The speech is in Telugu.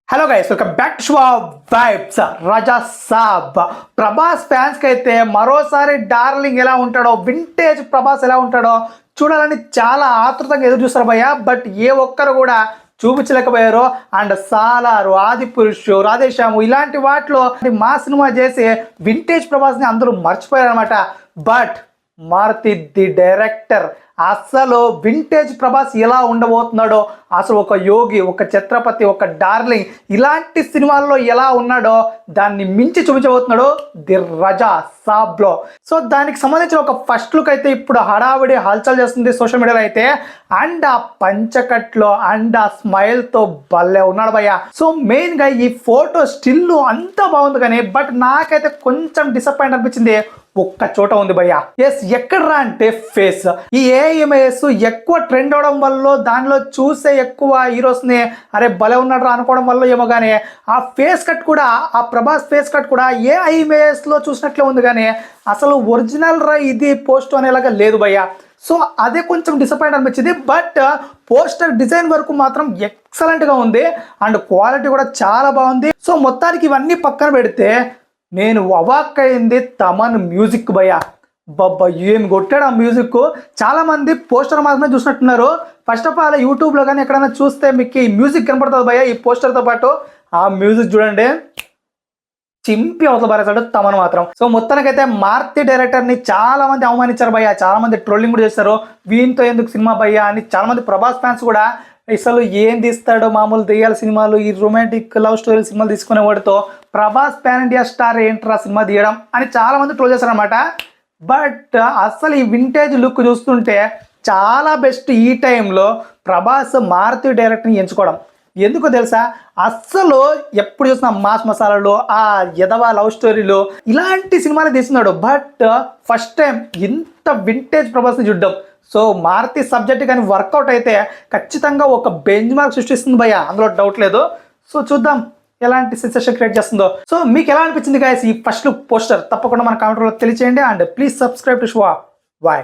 Hello guys, welcome back to vibes. Raja Saab Prabhas fans కి అయితే మరోసారి డార్లింగ్ ఎలా ఉంటాడో, వింటేజ్ ప్రభాస్ ఎలా ఉంటాడో చూడాలని చాలా ఆతృతంగా ఎదురు చూస్తారు భయ్య. బట్ ఏ ఒక్కరు కూడా చూపించలేకపోయారు. అండ్ సాలారు, ఆది పురుషు, రాధేశ్యాము ఇలాంటి వాటిలో మా సినిమా చేసి వింటేజ్ ప్రభాస్ని అందరూ మర్చిపోయారు అనమాట. బట్ మారుతి ది డైరెక్టర్ అసలు వింటేజ్ ప్రభాస్ ఎలా ఉండబోతున్నాడో, అసలు ఒక యోగి, ఒక ఛత్రపతి, ఒక డార్లింగ్ ఇలాంటి సినిమాల్లో ఎలా ఉన్నాడో దాన్ని మించి చూపించబోతున్నాడు ది రాజా సాబ్లో. సో దానికి సంబంధించిన ఒక ఫస్ట్ లుక్ అయితే ఇప్పుడు హడావిడి హల్చల్ చేస్తుంది సోషల్ మీడియాలో అయితే. అండ్ ఆ పంచకట్లో అండ్ ఆ స్మైల్తో భలే ఉన్నాడు భయ్య. సో మెయిన్గా ఈ ఫోటో స్టిల్ అంతా బాగుంది కానీ బట్ నాకైతే కొంచెం డిసప్పాయింట్ అనిపించింది ఒక్క చోట ఉంది భయ్య. ఎస్, ఎక్కడరా అంటే ఫేస్. ఈ ఏఎంఎస్ ఎక్కువ ట్రెండ్ అవడం వల్ల దానిలో చూసే ఎక్కువ హీరోస్ని అరే భలే ఉన్నాడు అనుకోవడం వల్ల ఏమో కానీ ఆ ఫేస్ కట్ కూడా, ఆ ప్రభాస్ ఫేస్ కట్ కూడా ఏఐఎంఎస్ లో చూసినట్లే ఉంది కానీ అసలు ఒరిజినల్ రా ఇది పోస్ట్ అనేలాగా లేదు భయ్య. సో అదే కొంచెం డిసప్పాయింట్ అనిపించింది. బట్ పోస్టర్ డిజైన్ వరకు మాత్రం ఎక్సలెంట్గా ఉంది అండ్ క్వాలిటీ కూడా చాలా బాగుంది. సో మొత్తానికి ఇవన్నీ పక్కన పెడితే నేను అవాక్ అయింది తమన్ మ్యూజిక్ భయ్య. బాబా ఏం కొట్టాడు ఆ మ్యూజిక్. చాలా మంది పోస్టర్ మాత్రమే చూసినట్టున్నారు. ఫస్ట్ ఆఫ్ ఆల్ యూట్యూబ్లో కానీ ఎక్కడైనా చూస్తే మీకు ఈ మ్యూజిక్ కనపడుతుంది భయ్య. ఈ పోస్టర్తో పాటు ఆ మ్యూజిక్ చూడండి, చింపి అవతల పారేశాడు తమన్ మాత్రం. సో మొత్తానికైతే మారుతి డైరెక్టర్ని చాలా మంది అవమానించారు భయ్య. చాలా మంది ట్రోలింగ్ కూడా చేస్తారు, వీంతో ఎందుకు సినిమా భయ్య అని. చాలా మంది ప్రభాస్ ఫ్యాన్స్ కూడా అసలు ఏం తీస్తాడో, మామూలు దెయ్యాల సినిమాలు, ఈ రొమాంటిక్ లవ్ స్టోరీ సినిమాలు తీసుకునే వాడితో ప్రభాస్ పాన్ ఇండియా స్టార్ ఏంట్రా సినిమా తీయడం అని చాలా మంది ట్రోల్ చేశారు అనమాట. బట్ అసలు ఈ వింటేజ్ లుక్ చూస్తుంటే చాలా బెస్ట్ ఈ టైంలో ప్రభాస్ మారుతి డైరెక్టర్ని ఎంచుకోవడం. ఎందుకో తెలుసా, అస్సలు ఎప్పుడు చూసిన మాస్ మసాలాలు, ఆ యదవ లవ్ స్టోరీలు ఇలాంటి సినిమాలు తీస్తున్నాడు. బట్ ఫస్ట్ టైం ఇంత వింటేజ్ ప్రభాస్ని చూడడం. సో మారుతి సబ్జెక్ట్ కానీ వర్కౌట్ అయితే ఖచ్చితంగా ఒక బెంచ్ మార్క్ సృష్టిస్తుంది భయ్య, అందులో డౌట్ లేదు. సో చూద్దాం ఎలాంటి సెన్సేషన్ క్రియేట్ చేస్తుందో. సో మీకు ఎలా అనిపించింది గాయస్ ఈ ఫస్ట్ లుక్ పోస్టర్? తప్పకుండా మన కామెంట్లో తెలియచేయండి. And please subscribe to why.